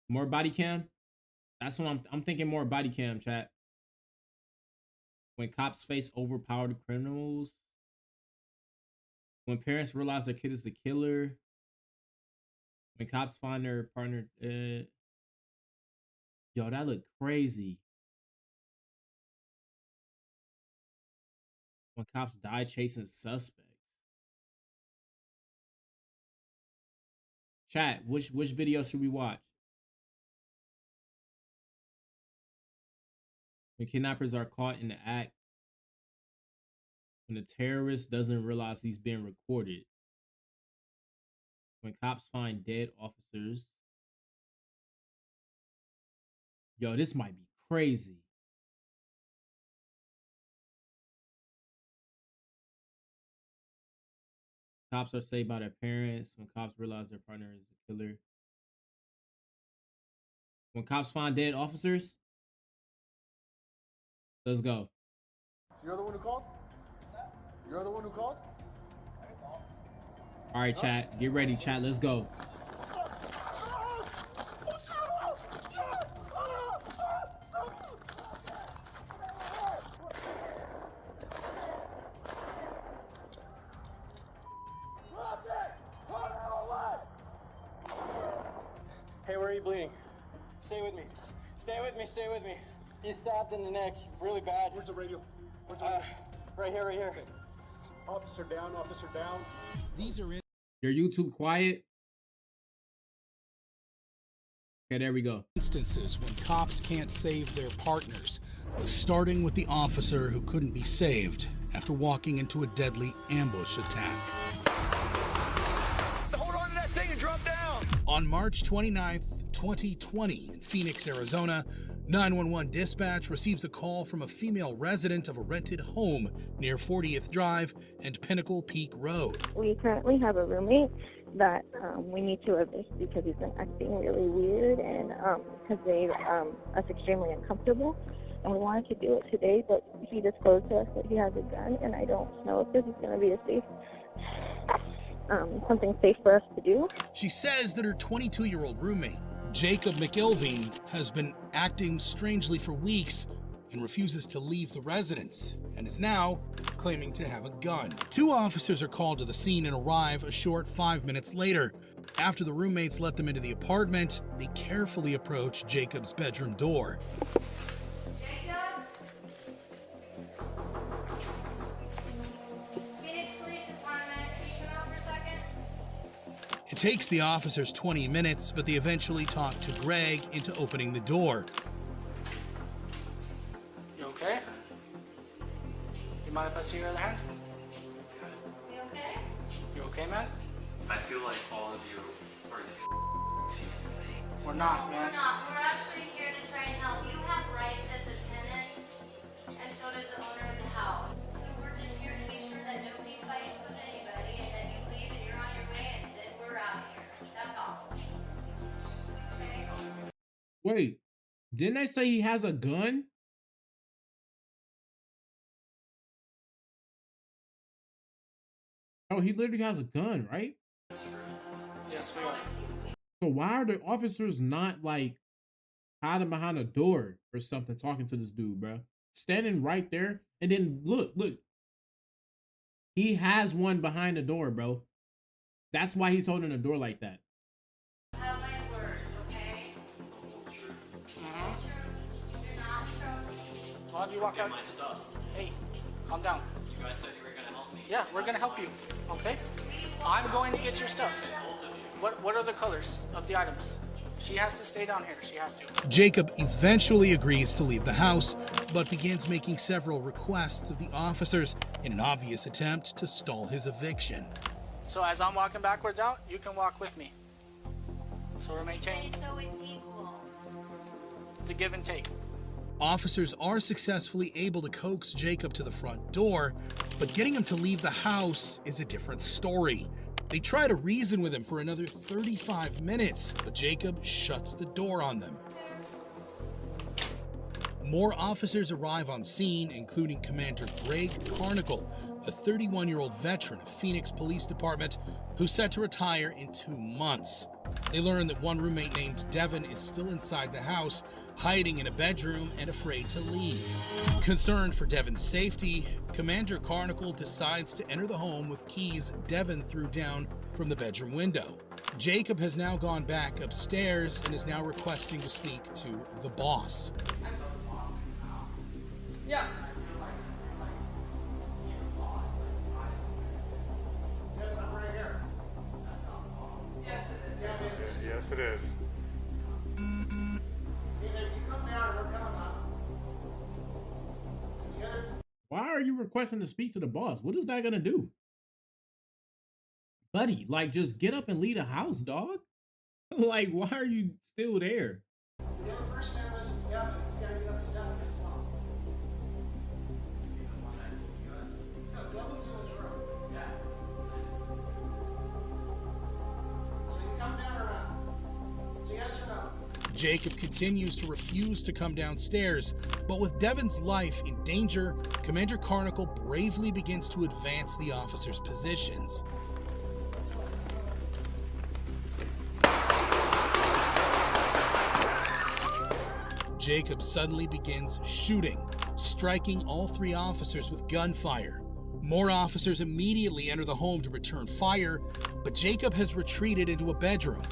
More body cam. That's what I'm thinking. More body cam, chat. When cops face overpowered criminals. When parents realize their kid is the killer. When cops find their partner dead. Yo, that looked crazy. When cops die chasing suspects. Chat, which video should we watch? When kidnappers are caught in the act. When the terrorist doesn't realize he's being recorded. When cops find dead officers. Yo, this might be crazy. Cops are saved by their parents. When cops realize their partner is the killer. When cops find dead officers. Let's go. So you're the one who called? You're the one who called? All right, chat. Get ready, chat. Let's go. Hey, where are you bleeding? Stay with me. Stay with me. Stay with me. He's stabbed in the neck, really bad. Where's the radio? Where's the radio? Right here, right here. Okay. Officer down, officer down. These are in Your YouTube quiet. Okay, there we go. instances when cops can't save their partners, starting with the officer who couldn't be saved after walking into a deadly ambush attack. Hold on to that thing and drop down. On March 29th, 2020, in Phoenix, Arizona, 911 dispatch receives a call from a female resident of a rented home near 40th Drive and Pinnacle Peak Road. We currently have a roommate that we need to evict because he's been acting really weird and has made us extremely uncomfortable. And we wanted to do it today, but he disclosed to us that he has a gun, and I don't know if this is going to be a safe, something safe for us to do. She says that her 22-year-old roommate, Jacob McIlveen, has been acting strangely for weeks and refuses to leave the residence and is now claiming to have a gun. Two officers are called to the scene and arrive a short 5 minutes later. After the roommates let them into the apartment, they carefully approach Jacob's bedroom door. Jacob? Phoenix Police Department, can you come out for a second? It takes the officers 20 minutes, but they eventually talk to Greg into opening the door. You okay? You mind if I see your other hand? You okay? You okay, man? I feel like all of you are We're not, We're man. not. We're actually here to try and help. You have rights as a tenant, and so does the owner of the house. So we're just here to make sure that nobody fights with anybody, and that you leave and you're on your way, and that we're out of here. That's all. Okay? Wait, didn't I say he has a gun? Oh, he literally has a gun, right? Yes, we are. So why are the officers not like hiding behind a door or something talking to this dude, bro? Standing right there, and then look. He has one behind the door, bro. That's why he's holding the door like that. Have my word, okay? You're not trusting. Why don't you walk out? my stuff. Hey, calm down. You guys said you were gonna help me. Yeah, we're gonna help you, okay? I'm going to get your stuff. What are the colors of the items? She has to stay down here. She has to. Jacob eventually agrees to leave the house, but begins making several requests of the officers in an obvious attempt to stall his eviction. So as I'm walking backwards out, you can walk with me. So we're maintaining So it's equal. the give and take. Officers are successfully able to coax Jacob to the front door, but getting him to leave the house is a different story. They try to reason with him for another 35 minutes, but Jacob shuts the door on them. More officers arrive on scene, including Commander Greg Carnicle, a 31-year-old veteran of Phoenix Police Department who's set to retire in 2 months. They learn that one roommate named Devin is still inside the house, hiding in a bedroom and afraid to leave. Concerned for Devin's safety, Commander Carnicle decides to enter the home with keys Devin threw down from the bedroom window. Jacob has now gone back upstairs and is now requesting to speak to the boss. Yeah. Yes, it is. Why are you requesting to speak to the boss? What is that gonna do? Buddy, like, just get up and leave the house, dog. Like, why are you still there? The other person on this is Devin. You gotta get up to Devin as well. No, Devin's in his room. Yeah. So you come down or not? It's a yes or no? Jacob continues to refuse to come downstairs, but with Devin's life in danger, Commander Carnicle bravely begins to advance the officers' positions. Jacob suddenly begins shooting, striking all three officers with gunfire. More officers immediately enter the home to return fire, but Jacob has retreated into a bedroom.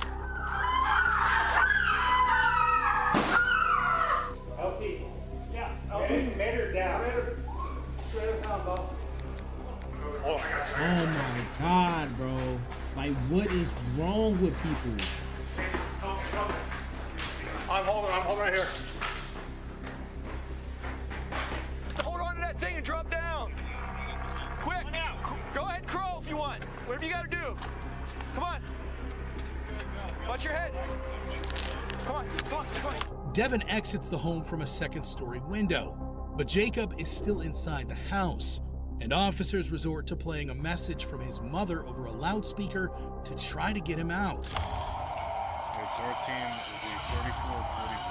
LT. Yeah. LT. Mater down. Oh my God, bro. Like, what is wrong with people? I'm holding right here. Hold on to that thing and drop down. Quick. Go ahead, crawl if you want. Whatever you gotta do. Come on. Watch your head. Come on, come on, come on. Devin exits the home from a second-story window, but Jacob is still inside the house, and officers resort to playing a message from his mother over a loudspeaker to try to get him out. It's our team will be 34, 44.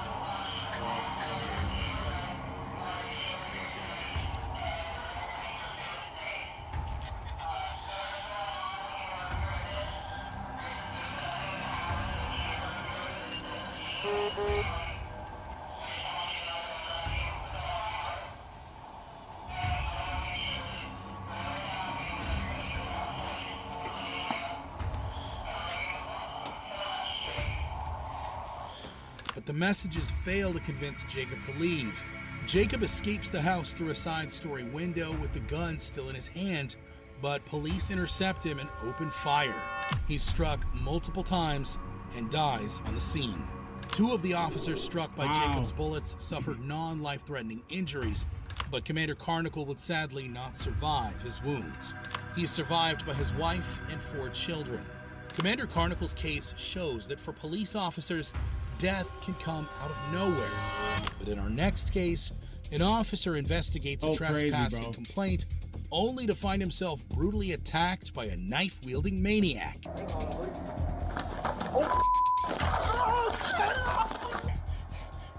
But the messages fail to convince Jacob to leave. Jacob escapes the house through a side-story window with the gun still in his hand, but police intercept him and open fire. He's struck multiple times and dies on the scene. Two of the officers struck by Jacob's bullets suffered non-life-threatening injuries, but Commander Carnicle would sadly not survive his wounds. He is survived by his wife and 4 children. Commander Carnicle's case shows that for police officers, death can come out of nowhere. But in our next case, an officer investigates a trespassing complaint only to find himself brutally attacked by a knife-wielding maniac.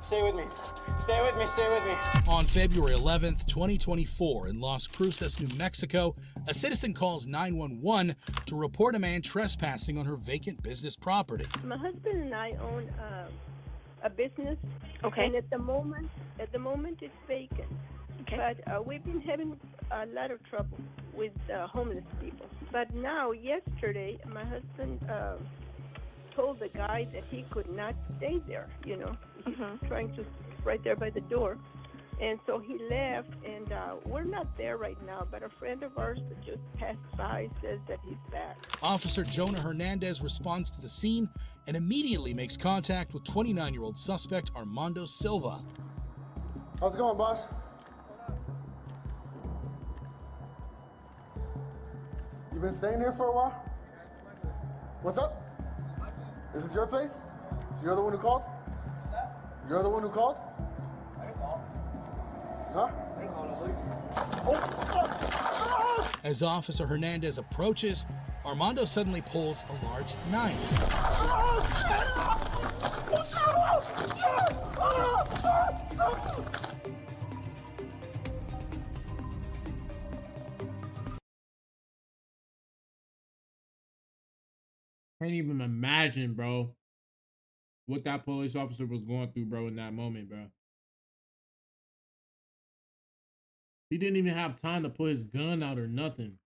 Stay with me. Stay with me, stay with me. On February 11th, 2024, in Las Cruces, New Mexico, a citizen calls 911 to report a man trespassing on her vacant business property. My husband and I own a business, Okay. and at the moment it's vacant. Okay. But we've been having a lot of trouble with homeless people. But now, yesterday, my husband told the guy that he could not stay there. You know, he's trying to right there by the door. And so he left, and we're not there right now, but a friend of ours that just passed by says that he's back. Officer Jonah Hernandez responds to the scene and immediately makes contact with 29-year-old suspect Armando Silva. How's it going, boss? You been staying here for a while? What's up? Is this your place? So you're the one who called? You're the one who called? I didn't call. Huh? I didn't call. As Officer Hernandez approaches, Armando suddenly pulls a large knife. Can't even imagine, bro. what that police officer was going through, bro, in that moment, bro. He didn't even have time to put his gun out or nothing.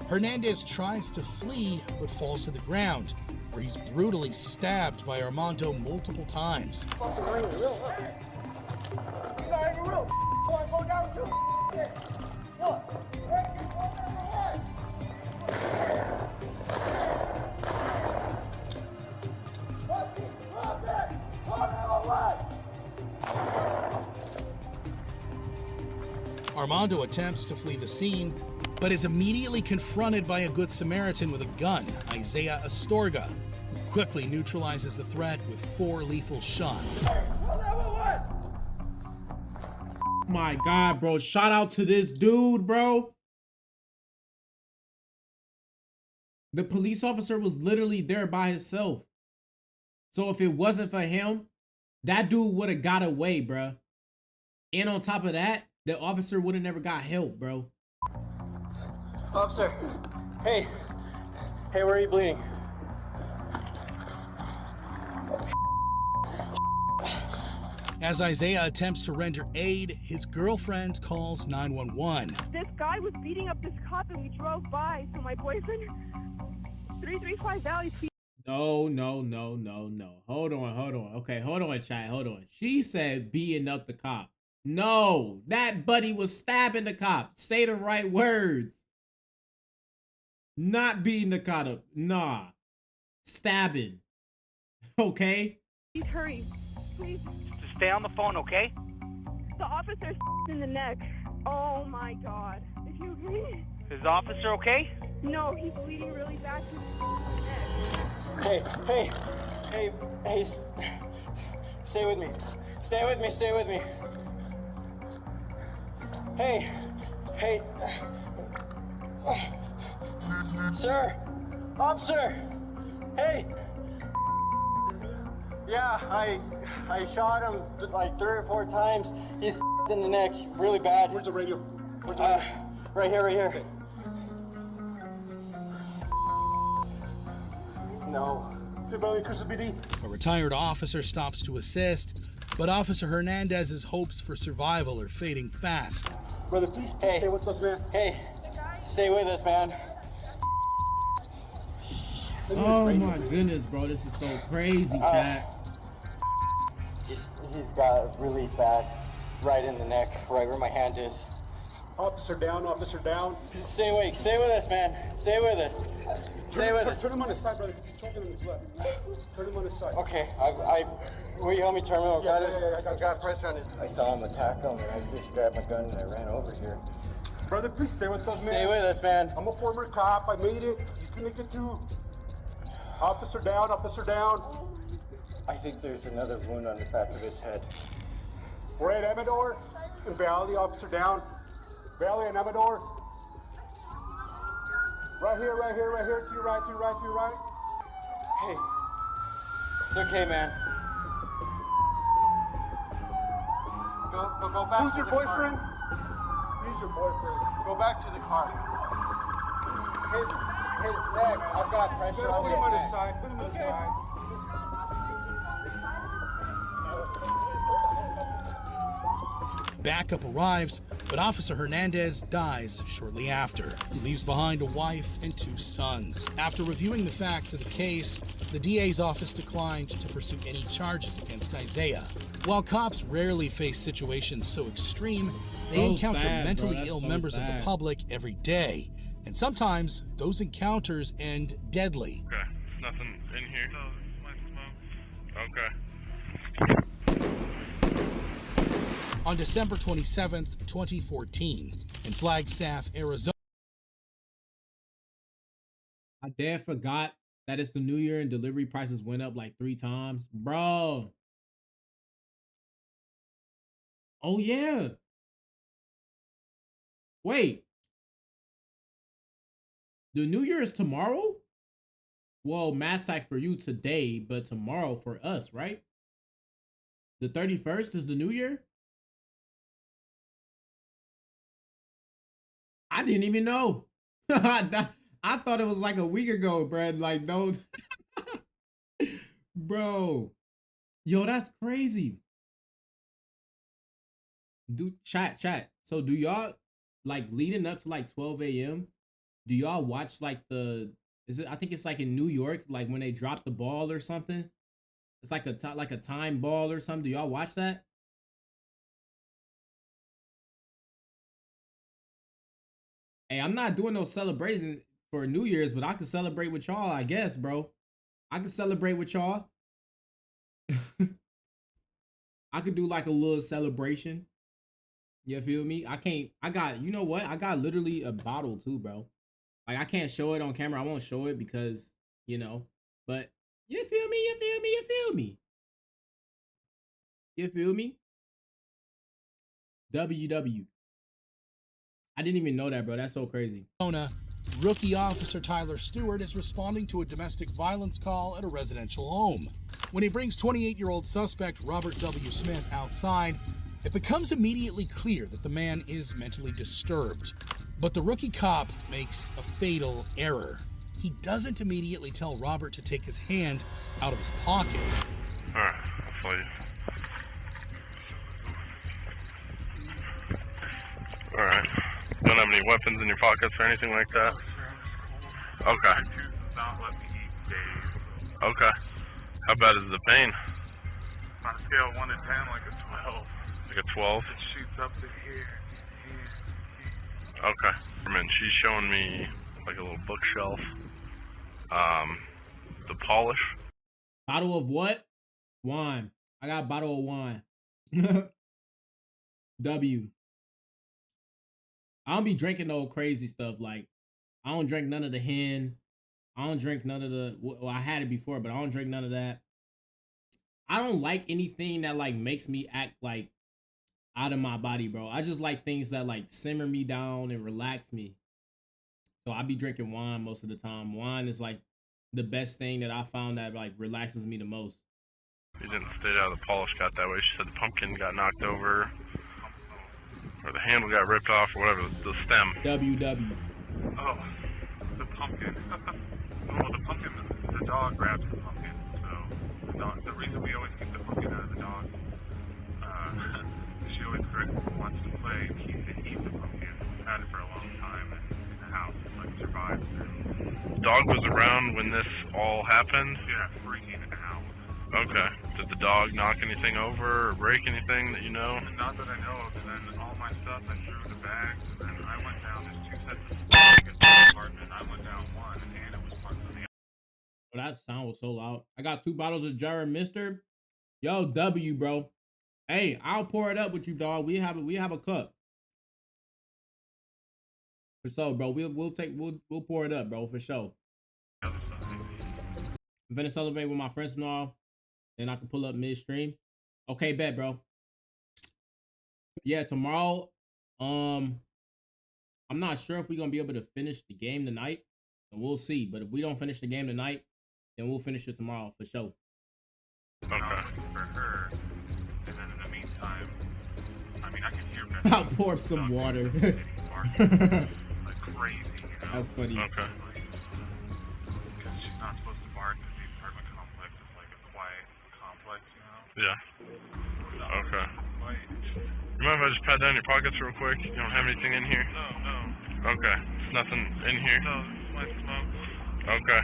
Hernandez tries to flee but falls to the ground, where he's brutally stabbed by Armando multiple times. Armando attempts to flee the scene, but is immediately confronted by a good Samaritan with a gun, Isaiah Astorga, who quickly neutralizes the threat with 4 lethal shots. My God, bro. Shout out to this dude, bro. The police officer was literally there by himself. So if it wasn't for him, that dude would have got away, bro. And on top of that, the officer would have never got help, bro. Officer, hey, where are you bleeding? As Isaiah attempts to render aid, his girlfriend calls 911. This guy was beating up this cop and we drove by. So my boyfriend, 335 Valley. No. Hold on. Okay, hold on, chat. Hold on. She said beating up the cop. No, that buddy was stabbing the cop. Say the right words. Not beating the cop up. Nah. Stabbing. Okay? Please hurry. Please. Just stay on the phone, okay? The officer's in the neck. Oh my God. Is he okay? Is the officer okay? No, he's bleeding really bad. Hey, stay with me. Stay with me. Hey. Sir, officer, hey. Yeah, I shot him like 3 or 4 times. He's in the neck, really bad. Where's the radio? Right here. Okay. No. Civilian Crystal BD. A retired officer stops to assist, but Officer Hernandez's hopes for survival are fading fast. Brother, please stay with us, man. Hey, stay with us, man. Oh my goodness, bro. This is so crazy, chat. He's got really bad right in the neck, right where my hand is. Officer down. Stay awake. Stay with us, man. Stay with us. Stay with us. Turn him on his side, brother, because he's choking on his blood. Turn him on his side. Okay, will you help me turn him? Yeah, I got pressure on his. I saw him attack him, and I just grabbed my gun and I ran over here. Brother, please stay with us, man. Stay with us, man. I'm a former cop. I made it. You can make it too. Officer down. I think there's another wound on the back of his head. We're at Amador and Valley. Officer down. Valley and Amador. Right here. To your right. Hey, it's okay, man. Go back. Who's your boyfriend? He's your boyfriend. Go back to the car. His neck. I've got pressure on Put his him on neck. his side. Put him on his side. Backup arrives, but Officer Hernandez dies shortly after. He leaves behind a wife and 2 sons. After reviewing the facts of the case, the DA's office declined to pursue any charges against Isaiah. While cops rarely face situations so extreme, they encounter mentally ill members of the public every day. And sometimes those encounters end deadly. Okay, there's nothing in here. No, this might smoke. Okay. On December 27th, 2014, in Flagstaff, Arizona. I damn forgot that it's the new year and delivery prices went up like 3 times. Bro. Oh, yeah. Wait. The new year is tomorrow? Well, mass tax for you today, but tomorrow for us, right? The 31st is the new year? I didn't even know. I thought it was like a week ago, Brad. Like, no. Bro. Yo, that's crazy. Dude, chat. So do y'all like leading up to like 12 a.m.? Do y'all watch like I think it's like in New York, like when they drop the ball or something? It's like a time ball or something. Do y'all watch that? Hey, I'm not doing no celebration for New Year's, but I can celebrate with y'all, I guess, bro. I can celebrate with y'all. I could do like a little celebration. You feel me? You know what? I got literally a bottle too, bro. Like I can't show it on camera. I won't show it because, but you feel me? You feel me? You feel me? You feel me? WW. I didn't even know that, bro. That's so crazy. Rookie officer Tyler Stewart is responding to a domestic violence call at a residential home. When he brings 28-year-old suspect Robert W. Smith outside, it becomes immediately clear that the man is mentally disturbed. But the rookie cop makes a fatal error. He doesn't immediately tell Robert to take his hand out of his pockets. All right, I'll follow you. All right. Don't have any weapons in your pockets or anything like that? Okay. Not let me eat days. Okay. How bad is the pain? On a scale of 1 to 10, like a 12. Like a 12? It shoots up to here. Okay. And she's showing me like a little bookshelf. The polish. Bottle of what? Wine. I got a bottle of wine. W. I don't be drinking no crazy stuff. Like, I don't drink none of the hen. I don't drink none of well, I had it before, but I don't drink none of that. I don't like anything that like makes me act like out of my body, bro. I just like things that like simmer me down and relax me. So I be drinking wine most of the time. Wine is like the best thing that I found that like relaxes me the most. You didn't state how the polish got that way. She said the pumpkin got knocked over, or the handle got ripped off, or whatever, the stem. WW. Oh, the pumpkin. Well, the pumpkin, the dog grabs the pumpkin. So the reason we always keep the pumpkin out of the dog, she always wants to play and eat the pumpkin. We've had it for a long time in the house. It's like survived. Dog was around when this all happened? Yeah, freaking out. Okay. Did the dog knock anything over or break anything that you know? Not that I know of. And then all my stuff I threw in the bags. And then I went down. There's 2 sets of stairs in the apartment. I went down one, and it was parked on the other. Well, that sound was so loud. I got 2 bottles of Jared Mister. Yo, W, bro. Hey, I'll pour it up with you, dog. We have a cup. For sure, bro. We'll pour it up, bro, for sure. I'm gonna celebrate with my friends and all. Then I can pull up midstream. Okay, bet, bro. Yeah, tomorrow. I'm not sure if we're gonna be able to finish the game tonight. And we'll see. But if we don't finish the game tonight, then we'll finish it tomorrow for sure. Okay. For her, and then in the meantime, I mean, I can hear her. I'll pour some water. Like crazy, you know? That's funny. Okay. Because she's not supposed to bark in the apartment complex. It's like a quiet complex, you know? Yeah. So, Okay. like, You mind if I just pat down your pockets real quick? You don't have anything in here? no. Okay. There's nothing in here? No, this is my smoke. Okay.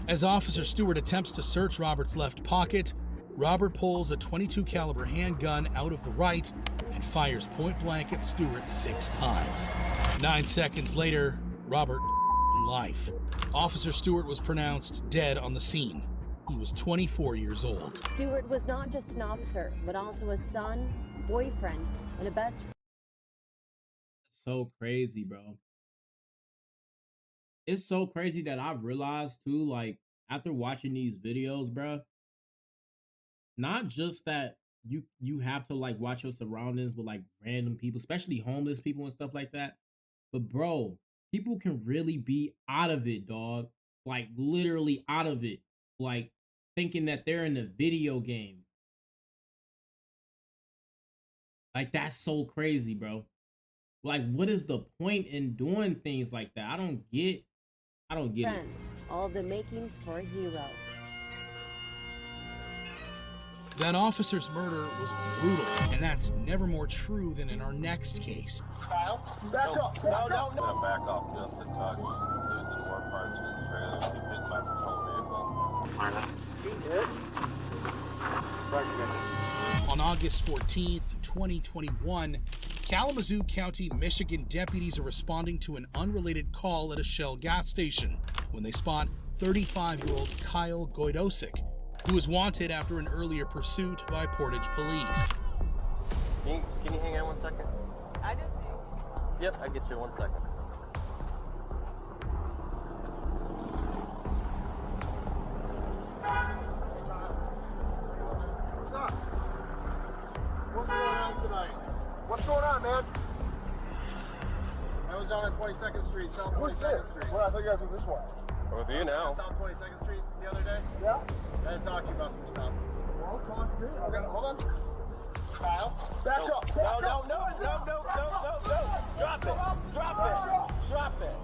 As Officer Stewart attempts to search Robert's left pocket, Robert pulls a .22 caliber handgun out of the right and fires point blank at Stewart 6 times. 9 seconds later, Robert life. Officer Stewart was pronounced dead on the scene. He was 24 years old. Stewart was not just an officer, but also a son, boyfriend, and a best friend. So crazy, bro. It's so crazy that I've realized too, like, after watching these videos, bro, not just that you have to like watch your surroundings with like random people, especially homeless people and stuff like that, but bro, people can really be out of it, dog. Like literally out of it, like thinking that they're in a video game. Like that's so crazy, bro. Like, what is the point in doing things like that? I don't get it. All the makings for a hero. That officer's murder was brutal, and that's never more true than in our next case. Kyle, back up. No. Back off just a touch. He's losing more parts in his trailer. He hit my patrol vehicle. On August 14th, 2021, Kalamazoo County, Michigan deputies are responding to an unrelated call at a Shell gas station when they spot 35-year-old Kyle Gojdosik, who was wanted after an earlier pursuit by Portage police. Can you hang on 1 second? I just do. Yep, I get you 1 second. What's up? What's going on tonight? What's going on, man? I was down at 22nd Street, South 22nd Street. Well, I thought you guys were this one. We're with you now. South 22nd Street the other day? Yeah. I had to talk to you about some stuff. Well, talk to me. Okay, hold on. Kyle, back up. No. Drop it.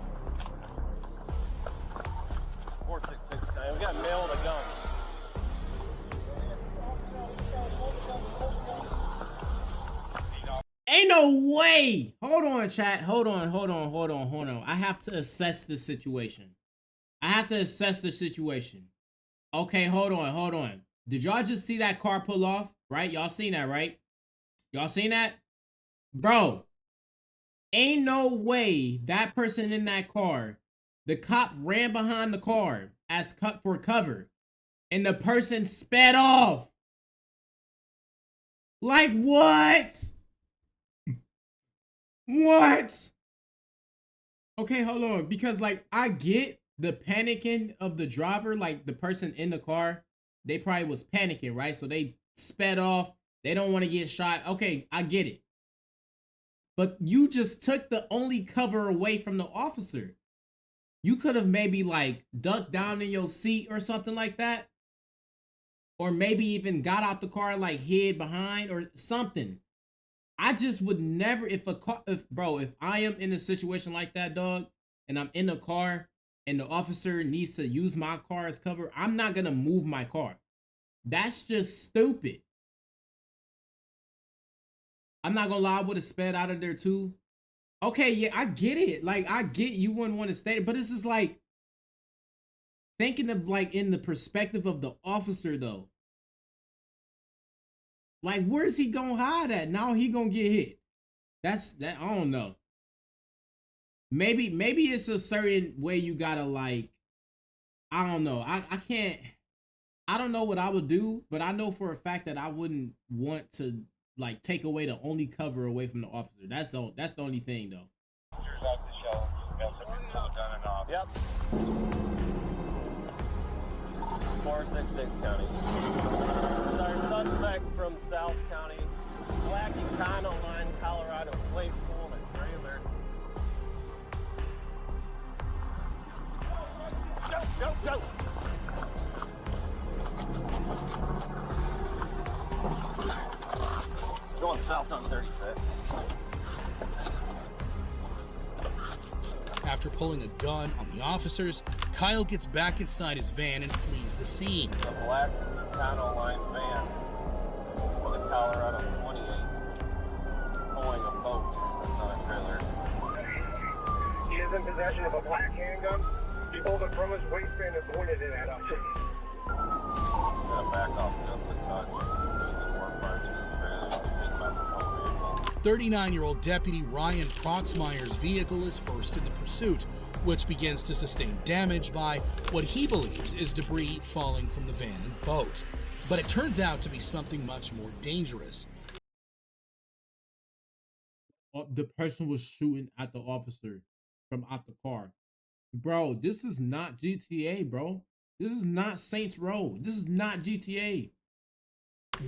466. We got mail and a gun. Ain't no way. Hold on, chat. Hold on. I have to assess the situation. Okay, hold on. Did y'all just see that car pull off? Right? Y'all seen that, right? Y'all seen that? Bro, ain't no way that person in that car, the cop ran behind the car as cut for cover, and the person sped off. Like, what? What? Okay, hold on. Because, like, I get the panicking of the driver, like the person in the car, they probably was panicking, right? So they sped off. They don't want to get shot. Okay, I get it. But you just took the only cover away from the officer. You could have maybe like ducked down in your seat or something like that. Or maybe even got out the car, like hid behind or something. I just would never, if I am in a situation like that, dog, and I'm in a car and the officer needs to use my car as cover, I'm not gonna move my car. That's just stupid. I'm not gonna lie, I would have sped out of there too. Okay, yeah, I get it. Like, I get you wouldn't want to stay there, but this is like thinking of like in the perspective of the officer though. Like, where's he gonna hide at? Now he gonna get hit. That's that. I don't know. Maybe it's a certain way you gotta like. I don't know. I can't. I don't know what I would do, but I know for a fact that I wouldn't want to like take away the only cover away from the officer. That's the only thing though. Yep. 466 County. Sorry, suspect from South County, Black and Condo Line, Colorado, plate full in a trailer. Go! Going south on 35th. After pulling a gun on the officers, Kyle gets back inside his van and flees the scene. The Black Condo Line van with a Colorado 28 pulling a boat that's on a trailer. He is in possession of a black handgun. He pulled it from his waistband and pointed it at us. Gonna back off just a touch. He's losing more parts in his trailer. He hit my patrol vehicle. 39-year-old Deputy Ryan Proxmire's vehicle is first in the pursuit, which begins to sustain damage by what he believes is debris falling from the van and boat. But it turns out to be something much more dangerous. The person was shooting at the officer from out the car. Bro, this is not GTA, bro. This is not Saints Row. This is not GTA.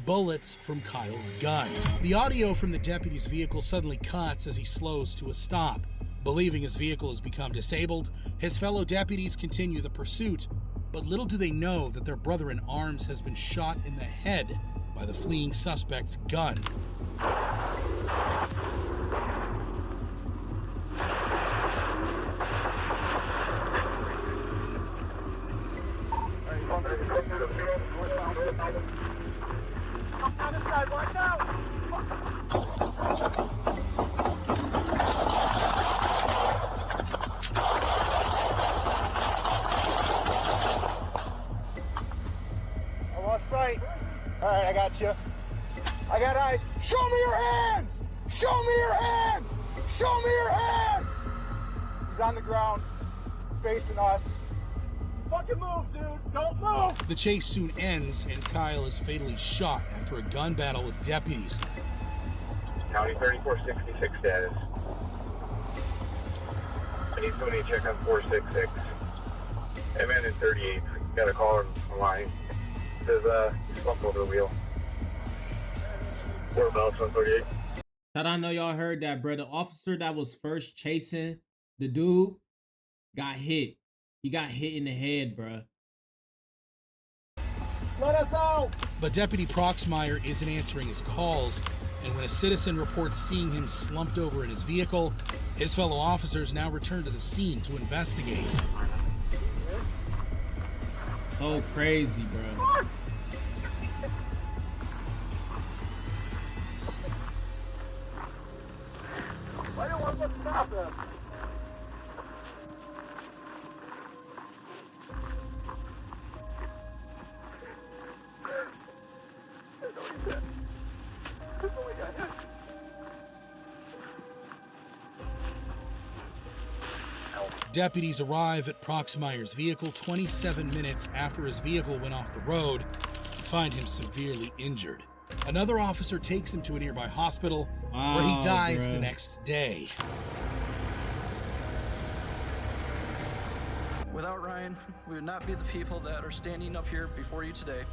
Bullets from Kyle's gun. The audio from the deputy's vehicle suddenly cuts as he slows to a stop. Believing his vehicle has become disabled, his fellow deputies continue the pursuit, but little do they know that their brother in arms has been shot in the head by the fleeing suspect's gun. sight. All right, I got you. I got eyes. Show me your hands! Show me your hands! Show me your hands! He's on the ground, facing us. Fucking move, dude! Don't move! The chase soon ends, and Kyle is fatally shot after a gun battle with deputies. County 3466 status. I need somebody to check on 466. MN in 38. Got a caller on the line. Says, slumped over the wheel. Whereabouts 138? Thought I know y'all heard that, bro. The officer that was first chasing the dude got hit. He got hit in the head, bro. Let us out! But Deputy Proxmire isn't answering his calls, and when a citizen reports seeing him slumped over in his vehicle, his fellow officers now return to the scene to investigate. So crazy, bro. Why don't want to stop them? Deputies arrive at Proxmire's vehicle 27 minutes after his vehicle went off the road and find him severely injured. Another officer takes him to a nearby hospital where he dies the next day. Without Ryan, we would not be the people that are standing up here before you today.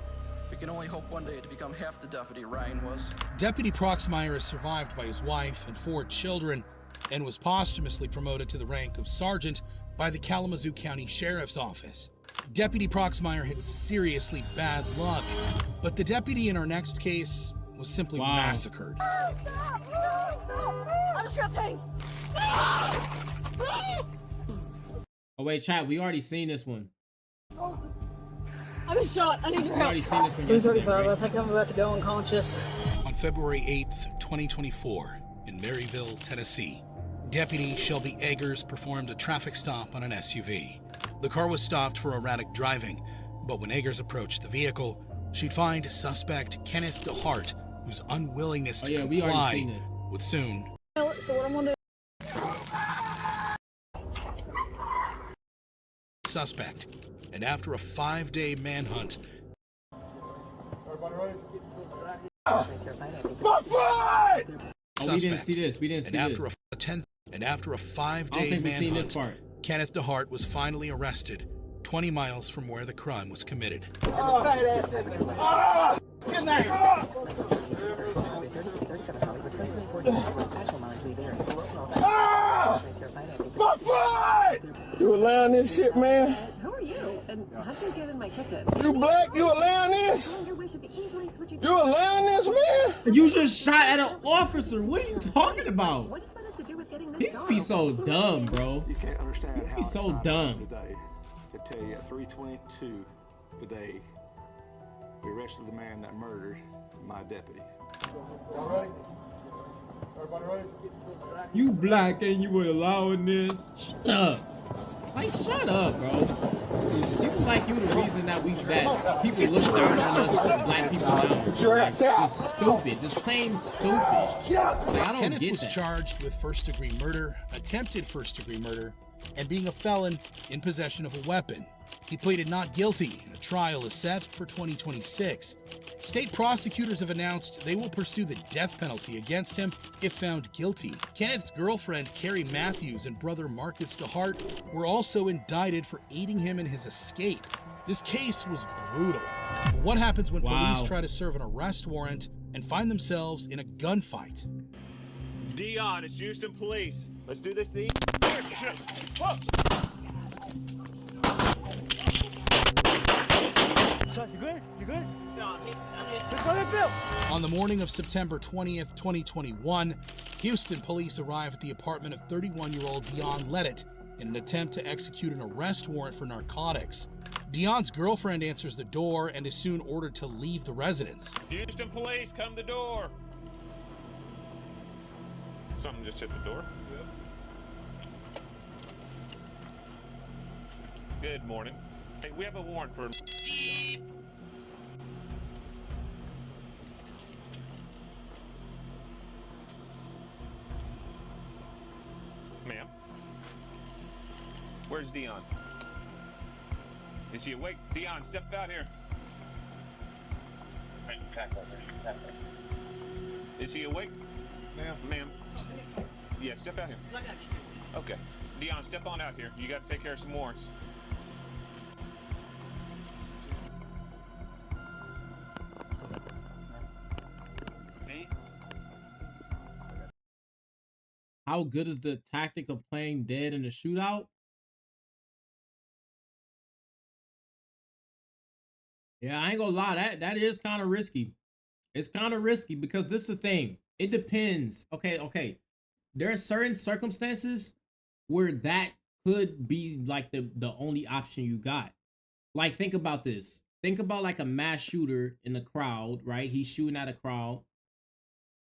We can only hope one day to become half the deputy Ryan was. Deputy Proxmire is survived by his wife and 4 children and was posthumously promoted to the rank of sergeant by the Kalamazoo County Sheriff's Office. Deputy Proxmire had seriously bad luck, but the deputy in our next case was simply massacred. I just got things. Oh wait, chat, we already seen this one. I've been shot. I need your help. We already seen this one. 3:35. I think I'm about to go unconscious. On February 8th, 2024, in Maryville, Tennessee, Deputy Shelby Eggers performed a traffic stop on an SUV. The car was stopped for erratic driving, but when Eggers approached the vehicle, she'd find suspect Kenneth DeHart, whose unwillingness to comply would soon. So what I'm gonna do? Suspect, and after a 5-day manhunt, My foot! Oh, we didn't see this. We didn't see this. After a 5-day manhunt, Kenneth DeHart was finally arrested 20 miles from where the crime was committed. Get in there! My foot! You allowing this shit, man? Who are you? And how did you get in my kitchen? You black? You allowing this? You allowing this, man? You just shot at an officer. What are you talking about? What does that have to do with getting this People be so dumb, bro. You can't understand how be so dumb. Today, to tell you, at 3:22 today, we arrested the man that murdered my deputy. Y'all ready? Everybody ready? You black and you were allowing this? Shut up. Like, shut up, bro. People like you the reason that people look down on us black people now. Like, just stupid. Just plain stupid. Like, I don't Kenneth get was that. charged with first-degree murder, attempted first-degree murder, and being a felon in possession of a weapon. He pleaded not guilty, and a trial is set for 2026. State prosecutors have announced they will pursue the death penalty against him if found guilty. Kenneth's girlfriend, Carrie Matthews, and brother Marcus DeHart were also indicted for aiding him in his escape. This case was brutal. But what happens when police try to serve an arrest warrant and find themselves in a gunfight? Dion, it's Houston Police. Let's do this thing. Son, you good? You good? No, let's go to Bill. On the morning of September 20th, 2021, Houston police arrive at the apartment of 31-year-old Dion Leddit in an attempt to execute an arrest warrant for narcotics. Dion's girlfriend answers the door and is soon ordered to leave the residence. Houston Police, come to the door. Something just hit the door. Good morning. Hey, we have a warrant for... Where's Dion? Is he awake? Dion, step out here. Is he awake? Ma'am. Yeah, step out here. Okay. Dion, step on out here. You got to take care of some warrants. How good is the tactic of playing dead in a shootout? Yeah, I ain't gonna lie, that is kind of risky. It's kind of risky because this is the thing. It depends. Okay. There are certain circumstances where that could be like the only option you got. Like, think about this. Think about like a mass shooter in the crowd, right? He's shooting at a crowd.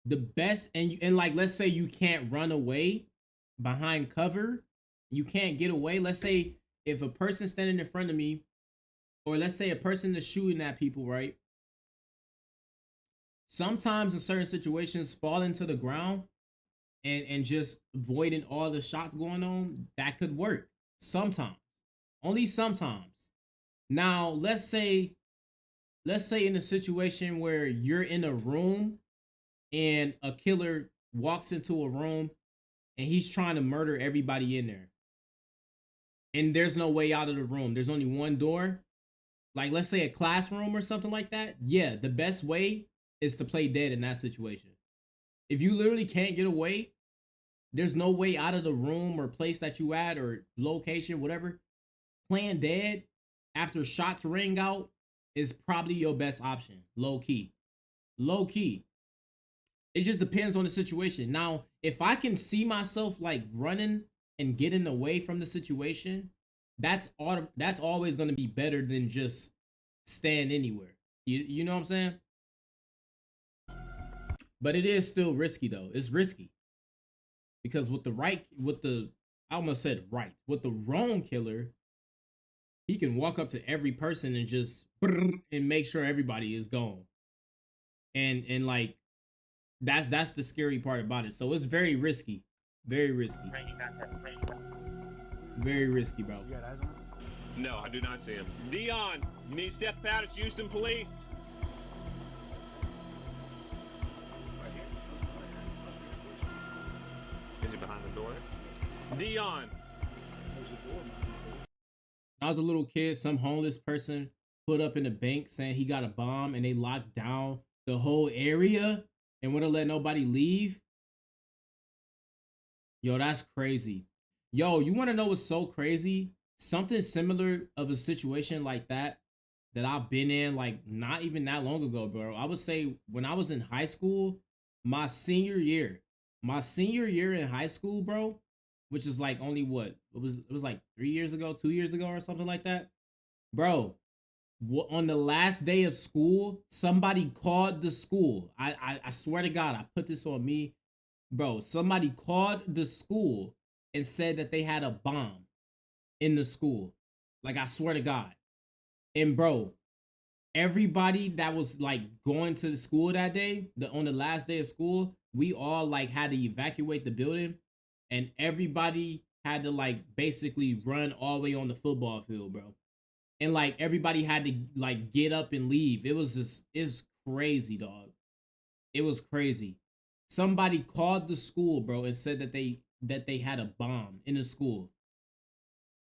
The best, and like, let's say you can't run away behind cover. You can't get away. Let's say if a person's standing in front of me, or let's say a person is shooting at people, right? Sometimes in certain situations, falling to the ground and just avoiding all the shots going on, that could work. Sometimes. Only sometimes. Now, let's say in a situation where you're in a room and a killer walks into a room and he's trying to murder everybody in there. And there's no way out of the room. There's only one door. Like, let's say a classroom or something like that. Yeah, the best way is to play dead in that situation. If you literally can't get away, there's no way out of the room or place that you at or location, whatever. Playing dead after shots ring out is probably your best option. Low key. Low key. It just depends on the situation. Now, if I can see myself like running and getting away from the situation, that's always going to be better than just stand anywhere. You know what I'm saying? But it is still risky though. It's risky. Because with the wrong killer, he can walk up to every person and just and make sure everybody is gone. And like, that's the scary part about it. So it's very risky. Very risky. Very risky, bro. No, I do not see him. Dion, you need to step out. It's Houston Police. Is he behind the door? Dion. When I was a little kid, some homeless person put up in the bank saying he got a bomb and they locked down the whole area and wouldn't let nobody leave. Yo, that's crazy. Yo, you want to know what's so crazy? Something similar of a situation like that I've been in, like, not even that long ago, bro. I would say when I was in high school, my senior year in high school, bro, which is like only what? It was like 3 years ago, 2 years ago or something like that. Bro, on the last day of school, somebody called the school. I swear to God, I put this on me. Bro, somebody called the school and said that they had a bomb in the school. Like, I swear to God. And bro, everybody that was like going to the school that day, on the last day of school, we all like had to evacuate the building, and everybody had to like basically run all the way on the football field, bro. And like everybody had to like get up and leave. It's crazy, dog. It was crazy. Somebody called the school, bro, and said that they had a bomb in the school.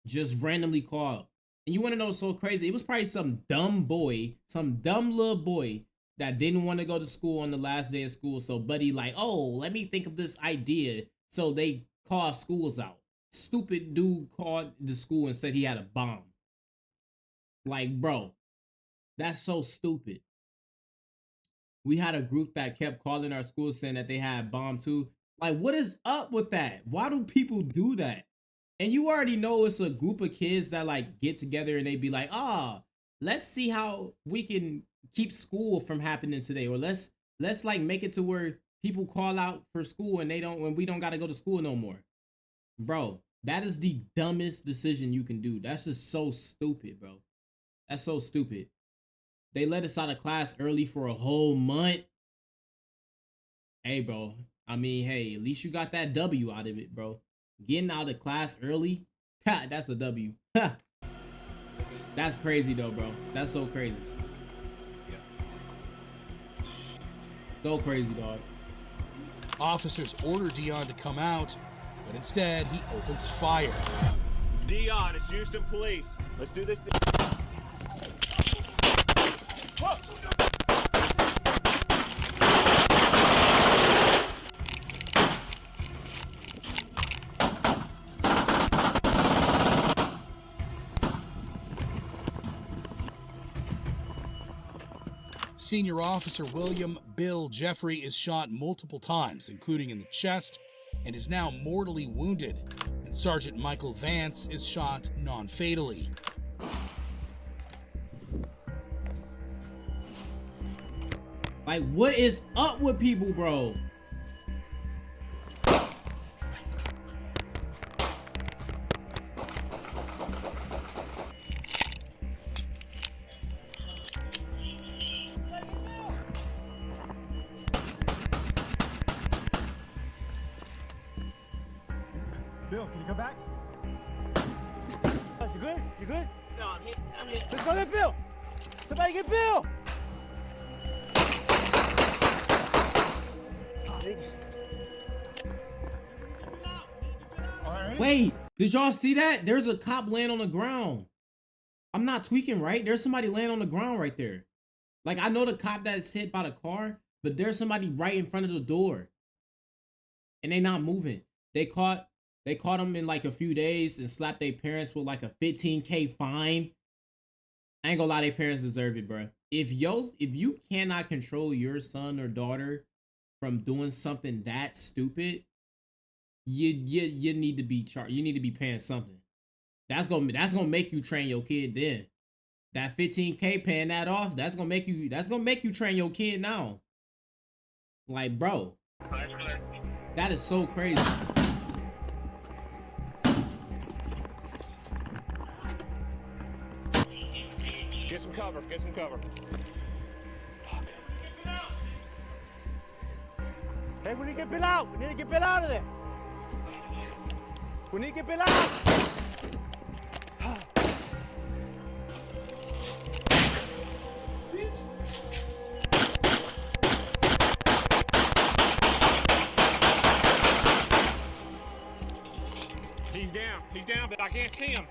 Just randomly called. And you want to know what's so crazy? It was probably some dumb little boy that didn't want to go to school on the last day of school. So buddy like, oh, let me think of this idea. So they called schools out. Stupid dude called the school and said he had a bomb. Like, bro, that's so stupid. We had a group that kept calling our school saying that they had a bomb too. Like, what is up with that? Why do people do that? And you already know it's a group of kids that like get together and they be like, let's see how we can keep school from happening today. Or let's like make it to where people call out for school and when we don't got to go to school no more. Bro, that is the dumbest decision you can do. That's just so stupid, bro. That's so stupid. They let us out of class early for a whole month. Hey, bro. I mean, hey, at least you got that W out of it, bro. Getting out of class early. Ha, that's a W. Ha. That's crazy though, bro. That's so crazy. So crazy, dog. Officers order Dion to come out, but instead he opens fire. Dion, it's Houston Police. Let's do this thing. Whoa. Senior Officer William Bill Jeffrey is shot multiple times, including in the chest, and is now mortally wounded. And Sergeant Michael Vance is shot non-fatally. Like, what is up with people, bro? Bill, can you come back? You good? You good? No, I'm hit. Let's go get Bill. Somebody get Bill. Wait, did y'all see that? There's a cop laying on the ground. I'm not tweaking, right? There's somebody laying on the ground right there. Like, I know the cop that's hit by the car, but there's somebody right in front of the door. And they not moving. They caught them in like a few days and slapped their parents with like a $15K fine. I ain't gonna lie, their parents deserve it, bro. If you cannot control your son or daughter from doing something that stupid, you need to be charged. You need to be paying something. That's gonna make you train your kid then. That 15K paying that off, that's gonna make you train your kid now. Like, bro, that is so crazy. Get some cover. Get some cover. Hey, we need to get Bill out. We need to get Bill out of there. We need to get Bill out. He's down. He's down, but I can't see him.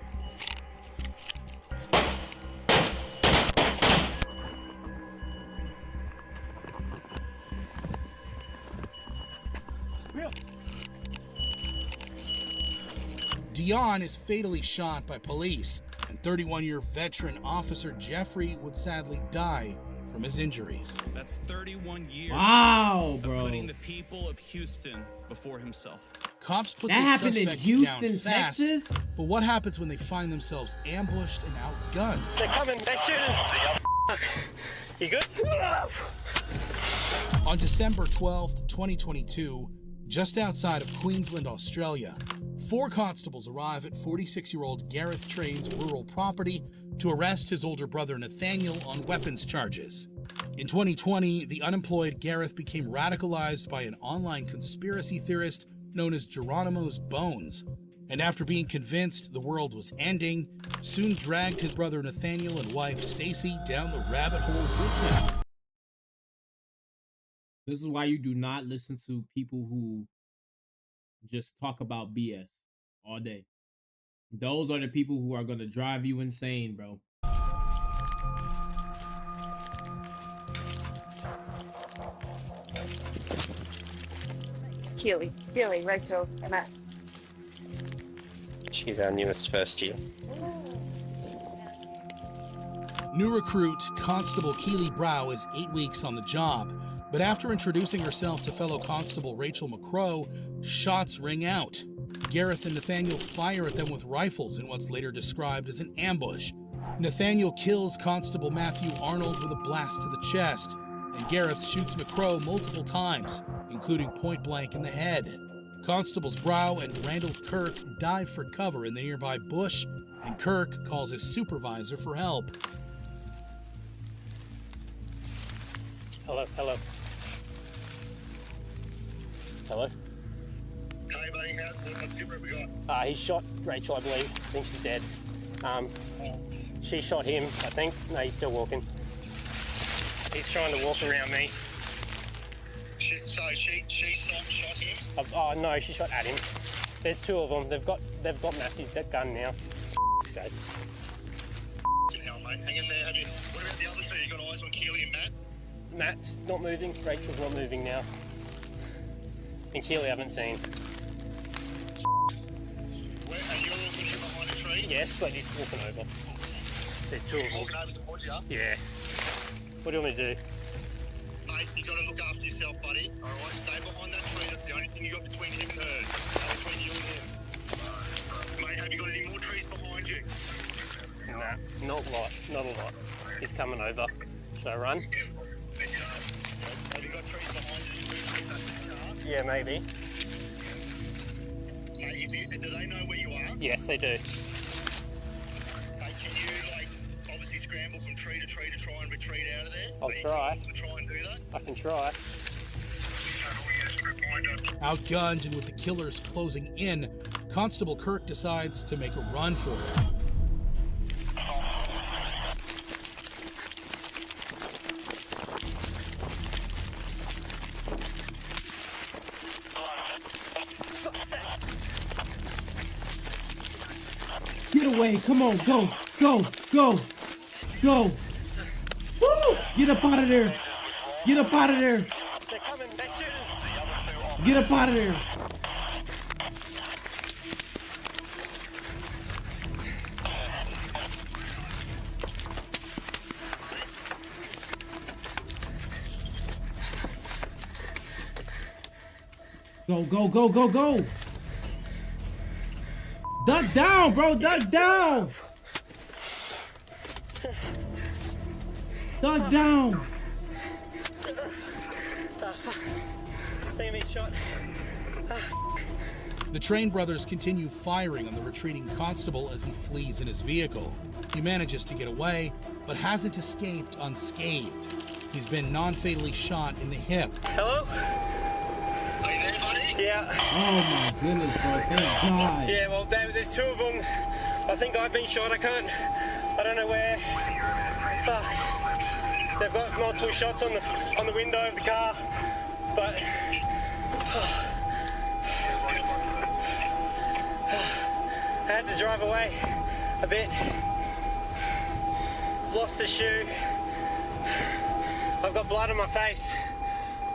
Bill. Dion is fatally shot by police, and 31-year veteran Officer Jeffrey would sadly die from his injuries. That's 31 years Wow, bro. of putting the people of Houston before himself. Cops put That the happened in suspect Houston, down fast, Texas? but what happens when they find themselves ambushed and outgunned? They're coming. They're shooting. You good? On December 12th, 2022, just outside of Queensland, Australia, 4 constables arrive at 46-year-old Gareth Train's rural property to arrest his older brother Nathaniel on weapons charges. In 2020, the unemployed Gareth became radicalized by an online conspiracy theorist known as Geronimo's Bones, and after being convinced the world was ending, soon dragged his brother Nathaniel and wife Stacy down the rabbit hole with him. This is why you do not listen to people who just talk about BS all day. Those are the people who are going to drive you insane, bro. Keely, Rachel, and Matt. She's our newest first year. New recruit Constable Keely Brow is 8 weeks on the job, but after introducing herself to fellow Constable Rachel McCrow, shots ring out. Gareth and Nathaniel fire at them with rifles in what's later described as an ambush. Nathaniel kills Constable Matthew Arnold with a blast to the chest, and Gareth shoots McCrow multiple times, including point blank in the head. Constables Brow and Randall Kirk dive for cover in the nearby bush, and Kirk calls his supervisor for help. Hello. Hi, buddy. He shot Rachel, I believe. I think she's dead. She shot him, I think. No, he's still walking. He's trying to walk around me. So she shot him? Oh no, she shot at him. There's two of them. They've got Matthew's gun now. Sake. Hell, mate. Hang in there. What about the other two? You got eyes on Keely and Matt? Matt's not moving. Rachel's not moving now. And Keely I haven't seen. Where are you all pushing behind a tree? Yes, but he's walking over. There's two of them. Walking over towards you? Yeah. What do you want me to do? Mate, you got to look after yourself, buddy. All right, stay behind that tree. That's the only thing you got between him and her. Between you and him. Mate, have you got any more trees behind you? Nah, not a lot. Not a lot. He's coming over. Should I run? Have you got trees behind you? Yeah, maybe. Mate, do they know where you are? Yes, they do. Mate, can you, obviously scramble from tree to tree to try and retreat out of there? I'll try. To try and do that? I can try. Outgunned and with the killers closing in, Constable Kirk decides to make a run for it. Get away. Come on. Go. Go. Go. Go. Woo! Get up out of there. Get up out of there. They're coming. They're shooting. Get up out of there. Go, go, go, go, go. Duck down, bro. Duck down. Duck down. Shot. The Train brothers continue firing on the retreating constable as he flees in his vehicle. He manages to get away, but hasn't escaped unscathed. He's been non-fatally shot in the hip. Hello? Are you there, buddy? Yeah. Oh my goodness, bro. Thank God. Yeah, well, there's two of them. I think I've been shot. I don't know where. Fuck. They've got multiple shots on the window of the car, but I had to drive away a bit. Lost the shoe. I've got blood on my face.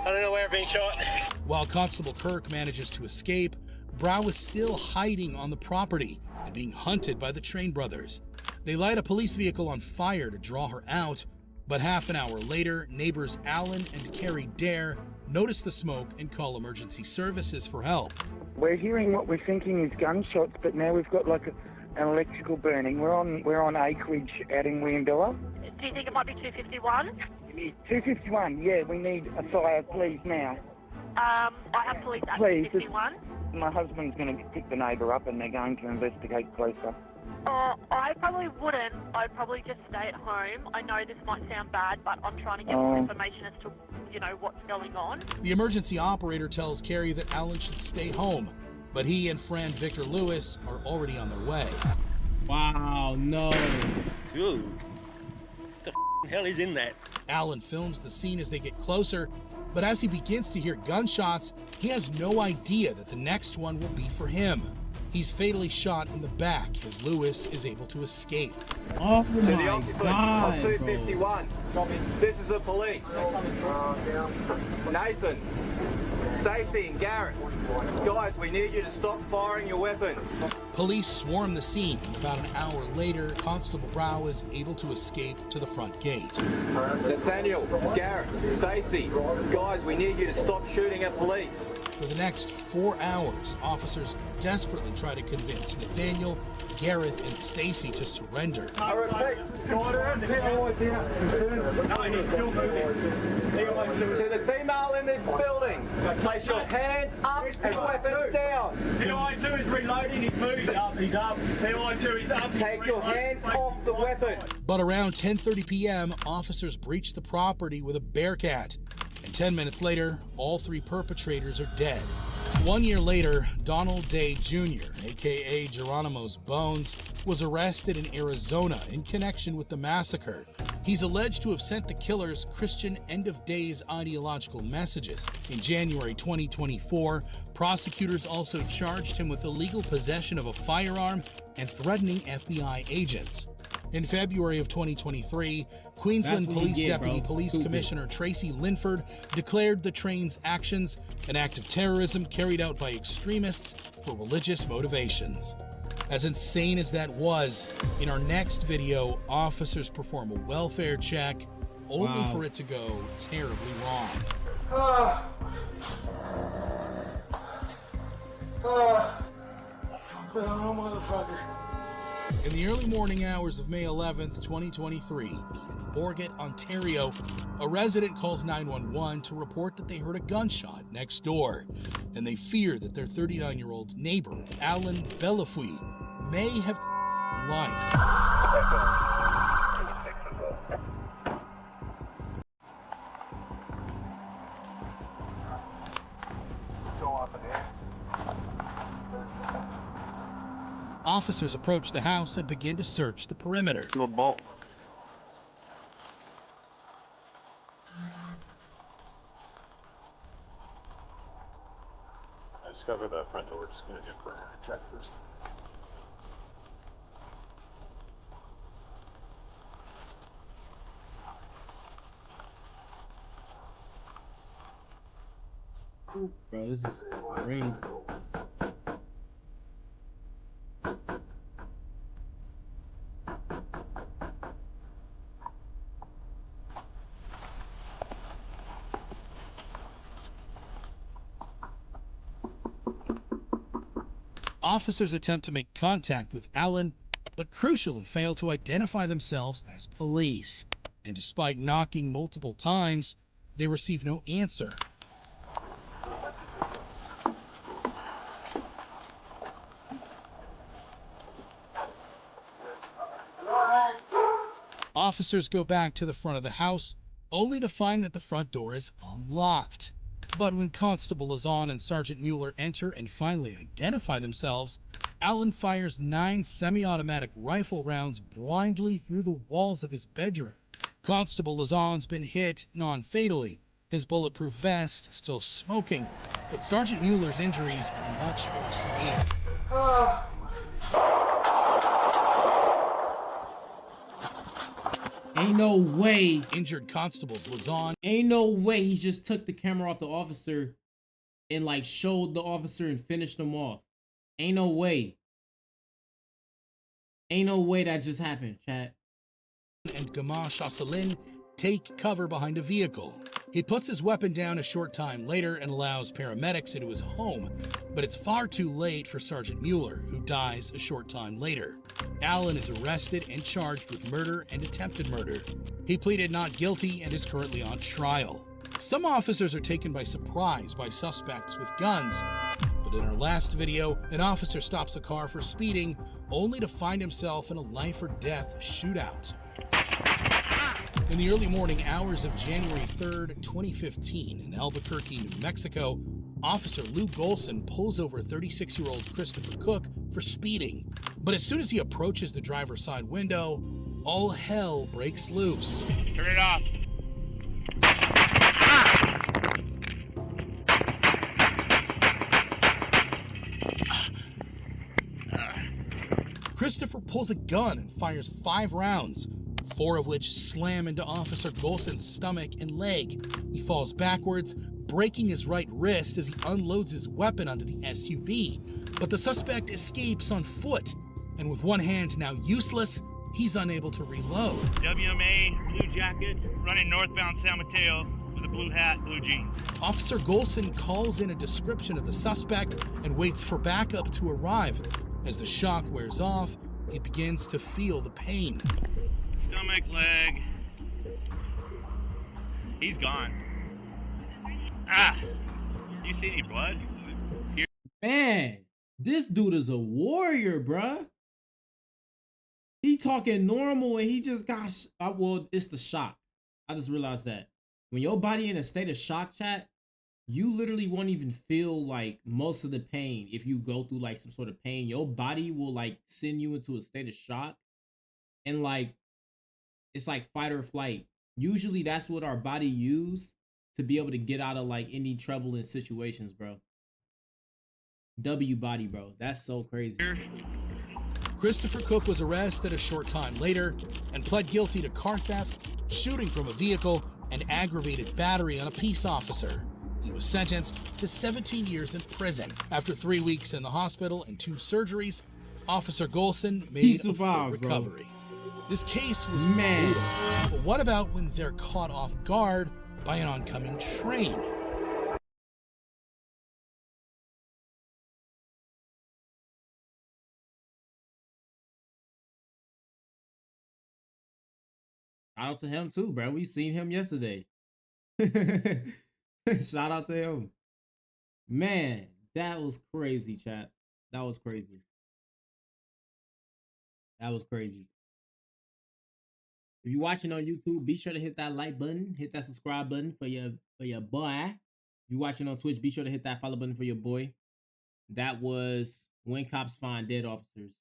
I don't know where I've been shot. While Constable Kirk manages to escape, Brow is still hiding on the property and being hunted by the Train brothers. They light a police vehicle on fire to draw her out, but half an hour later, neighbors Alan and Carrie Dare notice the smoke and call emergency services for help. We're hearing what we're thinking is gunshots, but now we've got an electrical burning. We're on acreage out in Williambilla. Do you think it might be 251? 251, yeah, we need a fire, please, now. I have police at Please, 251. My husband's going to pick the neighbour up and they're going to investigate closer. I probably wouldn't. I'd probably just stay at home. I know this might sound bad, but I'm trying to get more information as to, what's going on. The emergency operator tells Carrie that Alan should stay home, but he and friend Victor Lewis are already on their way. Wow, no. Dude, what the hell is in that? Alan films the scene as they get closer, but as he begins to hear gunshots, he has no idea that the next one will be for him. He's fatally shot in the back as Lewis is able to escape. Oh to the occupants God, of 251. This is the police. Nathan, Stacy and Garrett. Guys, we need you to stop firing your weapons. Police swarm the scene, and about an hour later, Constable Brow is able to escape to the front gate. Nathaniel, Garrett, Stacy, guys, we need you to stop shooting at police. For the next 4 hours, officers desperately try to convince Nathaniel, Gareth, and Stacy to surrender. I repeat, no, he's still moving. To the female in the building, place your hands up and weapons down. TI2 is reloading, he's moving up, he's up. TI2 is up. Take your hands off the weapon. But around 10:30 p.m., officers breach the property with a Bearcat. And 10 minutes later, all 3 perpetrators are dead. 1 year later, Donald Day Jr., aka Geronimo's Bones, was arrested in Arizona in connection with the massacre. He's alleged to have sent the killers Christian end-of-days ideological messages. In January 2024, prosecutors also charged him with illegal possession of a firearm and threatening FBI agents. In February of 2023, Queensland Police Deputy Police Commissioner Tracy Linford declared the train's actions an act of terrorism carried out by extremists for religious motivations. As insane as that was, in our next video, officers perform a welfare check, only for it to go terribly wrong. Motherfucker. In the early morning hours of May 11th, 2023, in Borgett, Ontario, a resident calls 911 to report that they heard a gunshot next door, and they fear that their 39-year-old neighbor, Alan Bellafui, may have life. Officers approach the house and begin to search the perimeter. Little ball. I just gotta go to that front door. Just gonna get check first. Bro, this is great. Officers attempt to make contact with Alan, but crucially fail to identify themselves as police. And despite knocking multiple times, they receive no answer. Officers go back to the front of the house, only to find that the front door is unlocked. But when Constable Lazan and Sergeant Mueller enter and finally identify themselves, Alan fires 9 semi-automatic rifle rounds blindly through the walls of his bedroom. Constable Lazan's been hit non-fatally, his bulletproof vest still smoking, but Sergeant Mueller's injuries are much more severe. Ain't no way. Injured constables Lazan. Ain't no way he just took the camera off the officer and like showed the officer and finished him off. Ain't no way. Ain't no way that just happened, chat. And Gama Chasselin take cover behind a vehicle. He puts his weapon down a short time later and allows paramedics into his home, but it's far too late for Sergeant Mueller, who dies a short time later. Alan is arrested and charged with murder and attempted murder. He pleaded not guilty and is currently on trial. Some officers are taken by surprise by suspects with guns, but in our last video, an officer stops a car for speeding, only to find himself in a life-or-death shootout. In the early morning hours of January 3rd, 2015, in Albuquerque, New Mexico, Officer Lou Golson pulls over 36-year-old Christopher Cook for speeding. But as soon as he approaches the driver's side window, all hell breaks loose. Turn it off. Christopher pulls a gun and fires 5 rounds, 4 of which slam into Officer Golson's stomach and leg. He falls backwards, breaking his right wrist as he unloads his weapon onto the SUV. But the suspect escapes on foot, and with one hand now useless, he's unable to reload. WMA, blue jacket, running northbound San Mateo with a blue hat, blue jeans. Officer Golson calls in a description of the suspect and waits for backup to arrive. As the shock wears off, he begins to feel the pain. Stomach, leg. He's gone. Ah! You see any blood? Here. Man, this dude is a warrior, bruh. He talking normal and he just got, well, it's the shock. I just realized that. When your body in a state of shock, chat, you literally won't even feel like most of the pain if you go through like some sort of pain. Your body will like send you into a state of shock, and like it's like fight or flight. Usually that's what our body use to be able to get out of like any trouble in situations, bro. W body, bro. That's so crazy. Christopher Cook was arrested a short time later and pled guilty to car theft, shooting from a vehicle, and aggravated battery on a peace officer. He was sentenced to 17 years in prison. After 3 weeks in the hospital and 2 surgeries, Officer Golson made a full recovery. This case was brutal. But what about when they're caught off guard by an oncoming train? Shout out to him too, bro. We seen him yesterday. Shout out to him. Man, that was crazy, chat. That was crazy. That was crazy. If you're watching on YouTube, be sure to hit that like button, hit that subscribe button for your boy. If you're watching on Twitch, be sure to hit that follow button for your boy. That was When Cops Find Dead Officers.